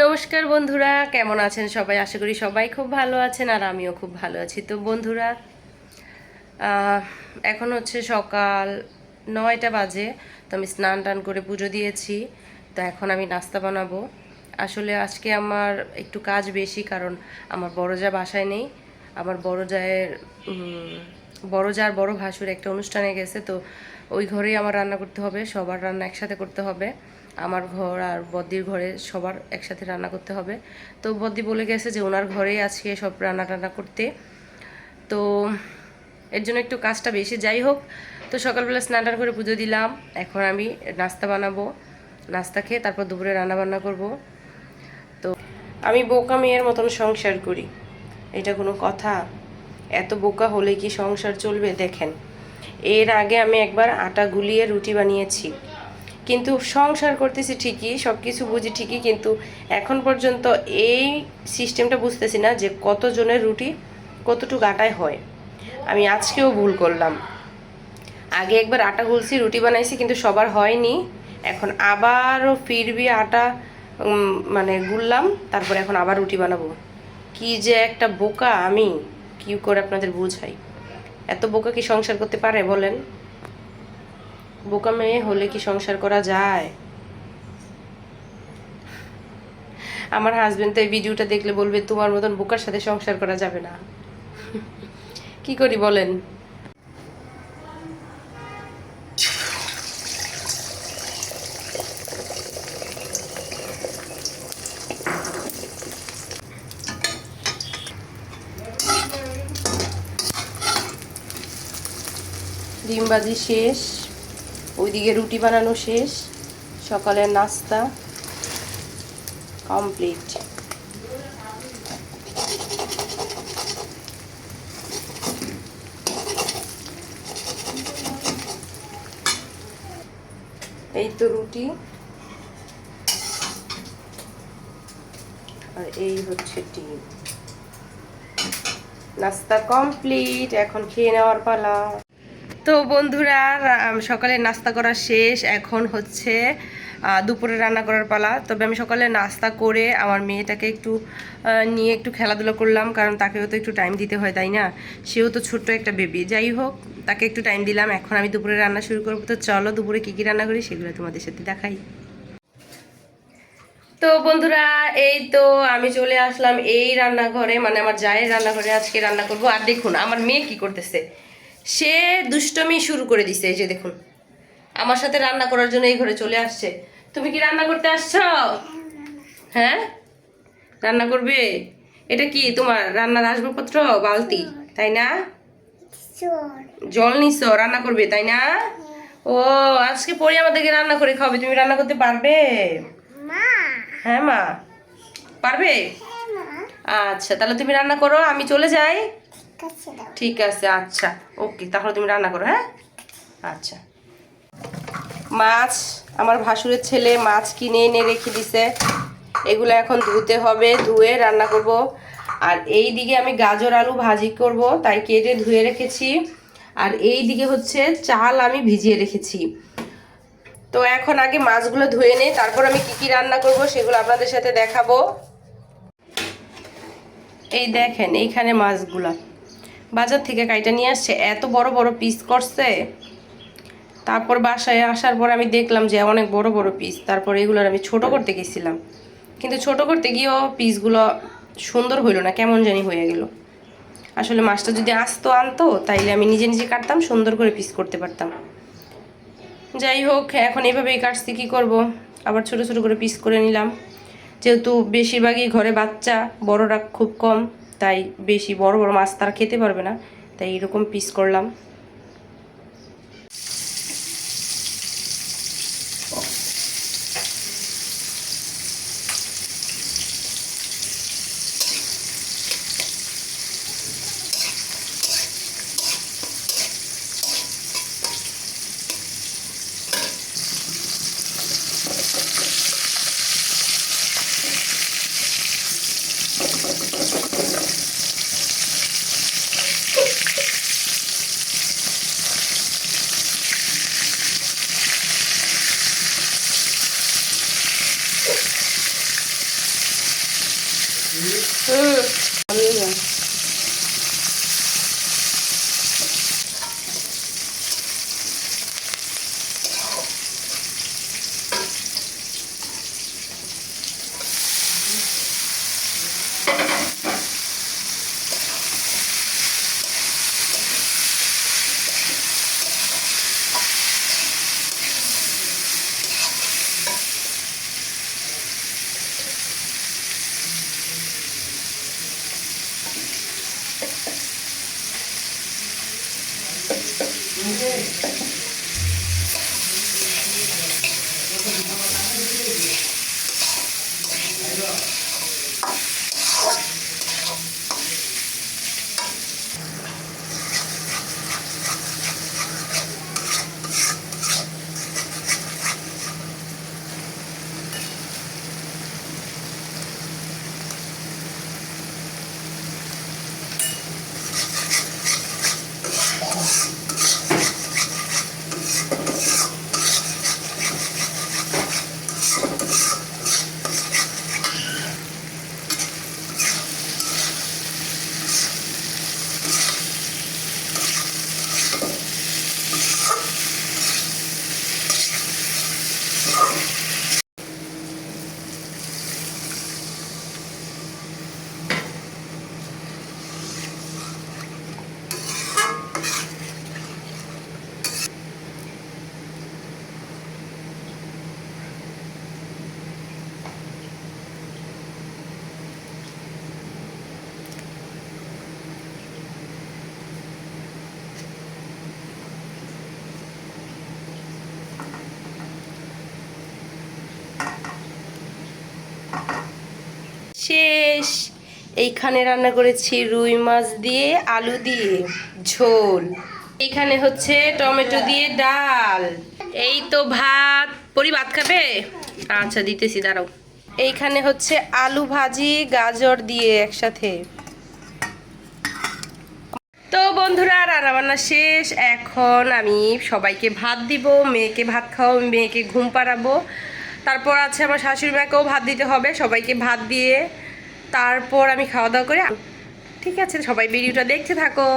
নমস্কার বন্ধুরা, কেমন আছেন সবাই? আশা করি সবাই খুব ভালো আছেন আর আমিও খুব ভালো আছি। তো বন্ধুরা, এখন হচ্ছে সকাল 9টা বাজে। তো আমি স্নান টান করে পুজো দিয়েছি। তো এখন আমি নাস্তা বানাবো। আসলে আজকে আমার একটু কাজ বেশি, কারণ আমার বড় যা বাসায় নেই। আমার বড় যার বড় ভাসুর একটা অনুষ্ঠানে গেছে, তো ওই ঘরেই আমার রান্না করতে হবে। সবার রান্না একসাথে করতে হবে। আমার ঘর আর বদ্দির ঘরে সবার একসাথে রান্না করতে হবে। তো বদ্দি বলে গেছে যে ওনার ঘরেই আজকে সব রান্না টান্না করতে। তো এর জন্য একটু কাজটা বেশি। যাই হোক, তো সকালবেলা স্নান টান করে পুজো দিলাম। এখন আমি নাস্তা বানাবো। নাস্তা খেয়ে তারপর দুপুরে রান্না বান্না করব। তো আমি বোকা মেয়ের মতন সংসার করি, এটা কোনো কথা? এত বোকা হলে কি সংসার চলবে? দেখেন, এর আগে আমি একবার আটা গুলিয়ে রুটি বানিয়েছি, কিন্তু সংসার করতেছি ঠিকই, সব কিছু বুঝি ঠিকই, কিন্তু এখন পর্যন্ত এই সিস্টেমটা বুঝতেছি না যে কতজনের রুটি কতটুকু আটায় হয়। আমি আজকেও ভুল করলাম। আগে একবার আটা গুলছি, রুটি বানাইছি, কিন্তু সবার হয়নি। এখন আবারও ফিরবি আটা মানে গুললাম, তারপরে এখন আবার রুটি বানাবো। কি যে একটা বোকা আমি, কি করে আপনাদের বুঝাই? এত বোকা কি সংসার করতে পারে বলেন? বোকা মেয়ে হলে কি সংসার করা যায়? আমার হাজবেন্ড তো এই ভিডিওটা দেখলে বলবে তোমার মতন বোকার সাথে সংসার করা যাবে না। কি করি বলেন? ডিম ভাজি শেষ, ওইদিকে রুটি বানানো শেষ, সকালের নাস্তা কমপ্লিট। এই তো রুটি, আর এই হচ্ছে ডিম। নাস্তা কমপ্লিট, এখন খেয়ে নেওয়ার পালা। তো বন্ধুরা, সকালে নাস্তা করা শেষ, এখন হচ্ছে দুপুরে রান্না করার পালা। তবে আমি সকালে নাস্তা করে আমার মেয়েটাকে একটু নিয়ে একটু খেলাধুলা করলাম, কারণ তাকেও তো একটু টাইম দিতে হয়, তাই না? সেও তো ছোট্ট একটা বেবি। যাই হোক, তাকে একটু টাইম দিলাম। এখন আমি দুপুরে রান্না শুরু করবো। তো চলো দুপুরে কী কী রান্না করি সেগুলো তোমাদের সাথে দেখাই। তো বন্ধুরা, এই তো আমি চলে আসলাম এই রান্নাঘরে, মানে আমার জায়ের রান্নাঘরে। আজকে রান্না করব। আর দেখুন আমার মেয়ে কি করতেছে, সে দুষ্টমি শুরু করে দিছে। এই যে দেখুন, আমার সাথে রান্না করার জন্য এই ঘরে চলে আসছে। তুমি কি রান্না করতে আসছো? হ্যাঁ, রান্না করবে? এটা কি তোমার রান্নার আসবাবপত্র? বালতি, তাই না? জল নিছো, রান্না করবে তাই না? ও, আজকে পরে আমাদেরকে রান্না করে খাবে। তুমি রান্না করতে পারবে? হ্যাঁ মা, পারবে? আচ্ছা, তাহলে তুমি রান্না করো, আমি চলে যাই। ঠিক আছে, আচ্ছা, ওকে, তাহলে তুমি রান্না করো। হ্যাঁ, আচ্ছা। মাছ, আমার ভাসুরের ছেলে মাছ কিনে এনে রেখে দিছে। এগুলো এখন ধুতে হবে, ধুয়ে রান্না করব। আর এই দিকে আমি গাজর আলু ভাজি করব, তাই কেটে ধুয়ে রেখেছি। আর এই দিকে হচ্ছে চাল আমি ভিজিয়ে রেখেছি। তো এখন আগে মাছগুলো ধুয়ে নেই, তারপর আমি কি কি রান্না করব সেগুলো আপনাদের সাথে দেখাবো। এই দেখেন, এইখানে মাছগুলা বাজার থেকে কাইটা নিয়ে আসছে, এত বড় বড় পিস করছে। তারপর বাসায় আসার পর আমি দেখলাম যে অনেক বড় বড় পিস। তারপর এগুলোর আমি ছোট করতে গেছিলাম, কিন্তু ছোট করতে গিয়েও পিসগুলো সুন্দর হইল না, কেমন জানি হয়ে গেল। আসলে মাছটা যদি আস্ত আনতো তাইলে আমি নিজে নিজে কাটতাম, সুন্দর করে পিস করতে পারতাম। যাই হোক, এখন এইভাবেই কাটছি, কী করব। আবার ছোট ছোট করে পিস করে নিলাম। যেহেতু বেশিরভাগই ঘরে বাচ্চা, বড়রা খুব কম, তাই বেশি বড় বড় মাছ তারা খেতে পারবে না, তাই এরকম পিস করলাম। শেষ। এইখানে রান্না করেছি রুই মাছ দিয়ে আলু দিয়ে ঝোল, এইখানে হচ্ছে টমেটো দিয়ে ডাল, এই তো ভাত। পরি ভাত খাবে? আচ্ছা দিতেছি, দাঁড়াও। এইখানে হচ্ছে আলু ভাজি গাজর দিয়ে একসাথে। তো বন্ধুরা রান্নাবান্না শেষ, এখন আমি সবাইকে ভাত দিব, মেয়েকে ভাত খাওয়াবো, মেয়েকে ঘুম পাড়াবো, তারপর আছে আমার শাশুড়ি মাকেও ভাত দিতে হবে। সবাইকে ভাত দিয়ে তারপর আমি খাওয়া দাওয়া করে। ঠিক আছে, সবাই ভিডিওটা দেখতে থাকো।